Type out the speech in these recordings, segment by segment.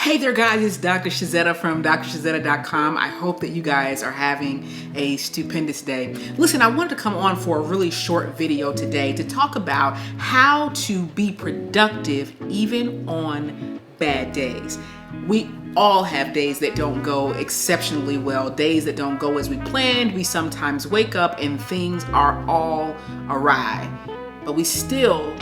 Hey there guys, it's Dr. Shazetta from drshazetta.com. I hope that you guys are having a stupendous day. Listen, I wanted to come on for a really short video today to talk about how to be productive even on bad days. We all have days that don't go exceptionally well, days that don't go as we planned. We sometimes wake up and things are all awry, but we still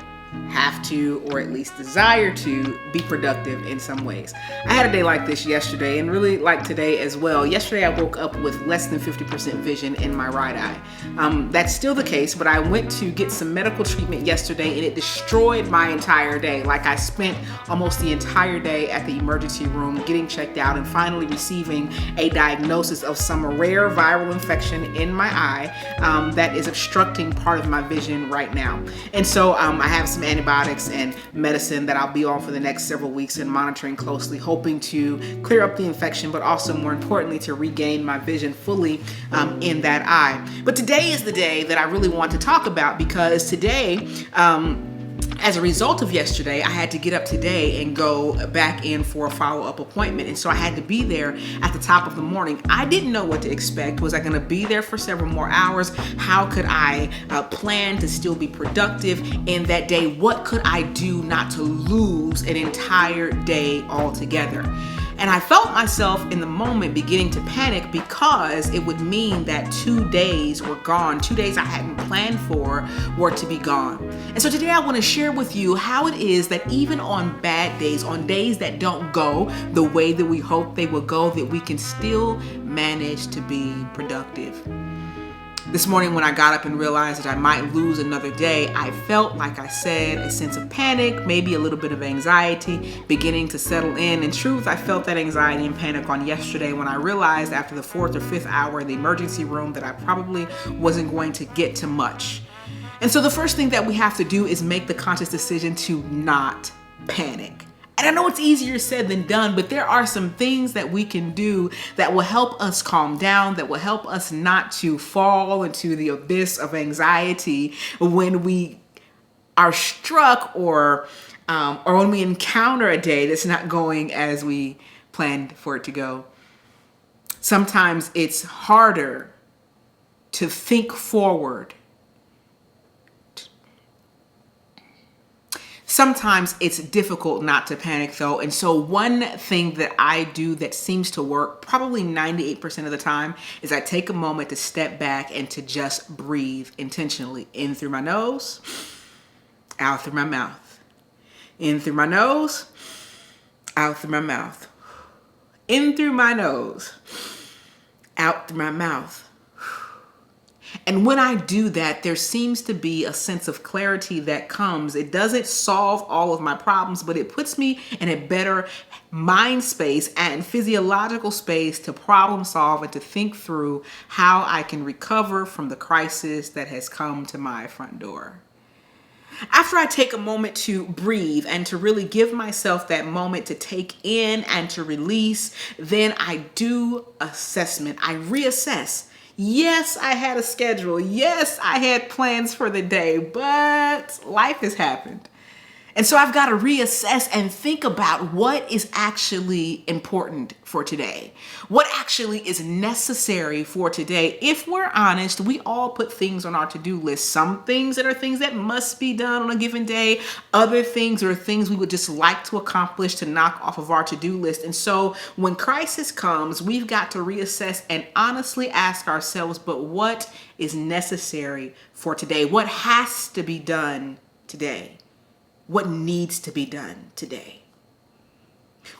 have to, or at least desire to, be productive in some ways. I had a day like this yesterday and really like today as well. Yesterday I woke up with less than 50% vision in my right eye. That's still the case, but I went to get some medical treatment yesterday and it destroyed my entire day. Like I spent almost the entire day at the emergency room getting checked out and finally receiving a diagnosis of some rare viral infection in my eye that is obstructing part of my vision right now. And so I have some antibiotics and medicine that I'll be on for the next several weeks and monitoring closely, hoping to clear up the infection, but also more importantly to regain my vision fully in that eye. But today is the day that I really want to talk about, because today, as a result of yesterday, I had to get up today and go back in for a follow-up appointment. And so I had to be there at the top of the morning. I didn't know what to expect. Was I going to be there for several more hours? How could I plan to still be productive in that day? What could I do not to lose an entire day altogether? And I felt myself in the moment beginning to panic, because it would mean that 2 days were gone. 2 days I hadn't planned for were to be gone. And so today I want to share with you how it is that even on bad days, on days that don't go the way that we hope they will go, that we can still manage to be productive. This morning when I got up and realized that I might lose another day, I felt, like I said, a sense of panic, maybe a little bit of anxiety beginning to settle in. In truth, I felt that anxiety and panic on yesterday when I realized after the 4th or 5th hour in the emergency room that I probably wasn't going to get to much. And so the first thing that we have to do is make the conscious decision to not panic. And I know it's easier said than done, but there are some things that we can do that will help us calm down, that will help us not to fall into the abyss of anxiety when we are struck or when we encounter a day that's not going as we planned for it to go. Sometimes it's harder to think forward. Sometimes it's difficult not to panic though. And so one thing that I do that seems to work probably 98% of the time is I take a moment to step back and to just breathe intentionally. In through my nose, out through my mouth. In through my nose, out through my mouth. In through my nose, out through my mouth. And when I do that, there seems to be a sense of clarity that comes. It doesn't solve all of my problems, but it puts me in a better mind space and physiological space to problem solve and to think through how I can recover from the crisis that has come to my front door. After I take a moment to breathe and to really give myself that moment to take in and to release, then I do assessment. I reassess. Yes, I had a schedule. Yes, I had plans for the day, but life has happened. And so I've got to reassess and think about what is actually important for today. What actually is necessary for today. If we're honest, we all put things on our to-do list. Some things that are things that must be done on a given day. Other things are things we would just like to accomplish to knock off of our to-do list. And so when crisis comes, we've got to reassess and honestly ask ourselves, but what is necessary for today? What has to be done today? What needs to be done today?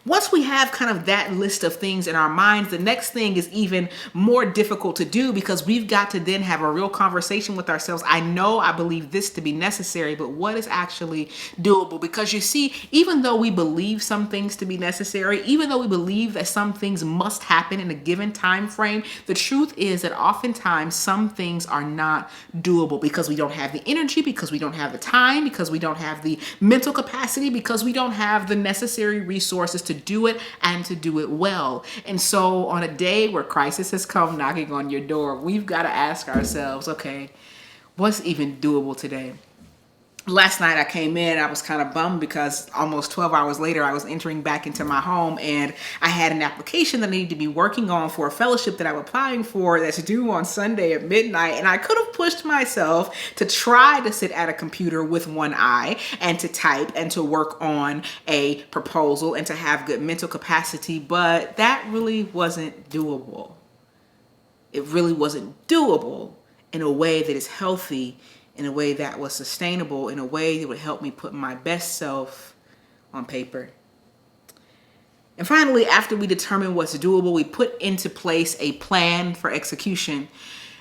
Once we have kind of that list of things in our minds, the next thing is even more difficult to do, because we've got to then have a real conversation with ourselves. I know I believe this to be necessary, but what is actually doable? Because you see, even though we believe some things to be necessary, even though we believe that some things must happen in a given time frame, the truth is that oftentimes some things are not doable because we don't have the energy, because we don't have the time, because we don't have the mental capacity, because we don't have the necessary resources to do it and to do it well. And so on a day where crisis has come knocking on your door, we've got to ask ourselves, okay, what's even doable today? last night I came in, I was kind of bummed because almost 12 hours later I was entering back into my home, and I had an application that I needed to be working on for a fellowship that I'm applying for that's due on Sunday at midnight. And I could have pushed myself to try to sit at a computer with one eye and to type and to work on a proposal and to have good mental capacity, but that really wasn't doable. It really wasn't doable in a way that is healthy, in a way that was sustainable, in a way that would help me put my best self on paper. And finally, after we determine what's doable, we put into place a plan for execution.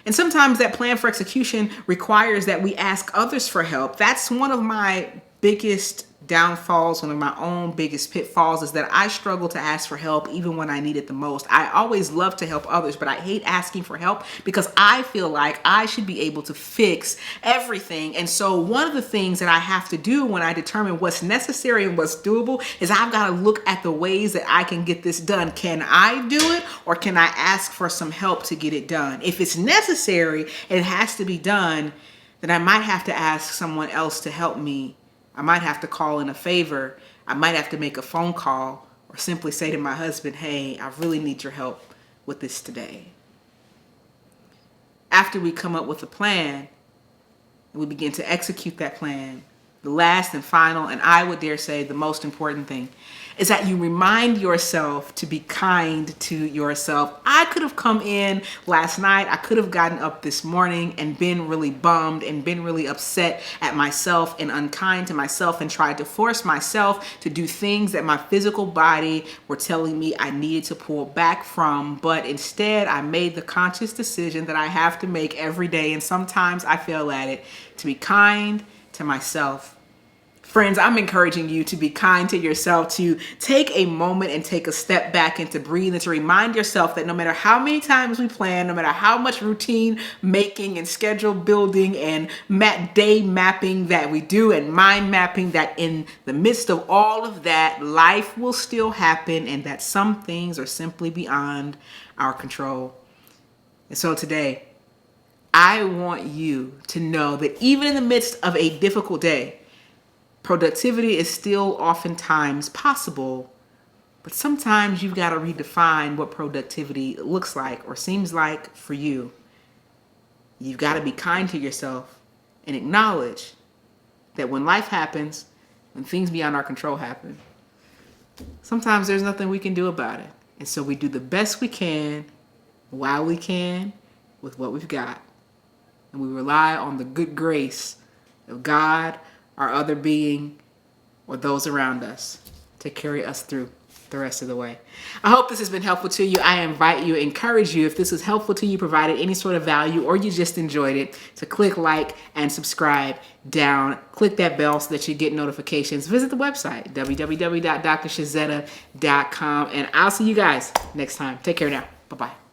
And sometimes that plan for execution requires that we ask others for help. That's one of my biggest downfalls, one of my own biggest pitfalls, is that I struggle to ask for help even when I need it the most. I always love to help others, but I hate asking for help because I feel like I should be able to fix everything. And so one of the things that I have to do when I determine what's necessary and what's doable is I've got to look at the ways that I can get this done. Can I do it, or can I ask for some help to get it done? If it's necessary and it has to be done, then I might have to ask someone else to help me. I might have to call in a favor. I might have to make a phone call or simply say to my husband, hey, I really need your help with this today. After we come up with a plan and we begin to execute that plan, the last and final, and I would dare say the most important thing, is that you remind yourself to be kind to yourself. I could have come in last night, I could have gotten up this morning and been really bummed and been really upset at myself and unkind to myself and tried to force myself to do things that my physical body were telling me I needed to pull back from. But instead, I made the conscious decision that I have to make every day, and sometimes I fail at it, to be kind to myself. Friends, I'm encouraging you to be kind to yourself, to take a moment and take a step back and to breathe and to remind yourself that no matter how many times we plan, no matter how much routine making and schedule building and day mapping that we do and mind mapping, that in the midst of all of that, life will still happen and that some things are simply beyond our control. And so today, I want you to know that even in the midst of a difficult day, productivity is still oftentimes possible, but sometimes you've got to redefine what productivity looks like or seems like for you. You've got to be kind to yourself and acknowledge that when life happens, when things beyond our control happen, sometimes there's nothing we can do about it. And so we do the best we can while we can with what we've got. And we rely on the good grace of God, our other being, or those around us to carry us through the rest of the way. I hope this has been helpful to you. I invite you, encourage you, if this was helpful to you, provided any sort of value, or you just enjoyed it, to click like and subscribe down. Click that bell so that you get notifications. Visit the website, www.drshazetta.com, and I'll see you guys next time. Take care now. Bye-bye.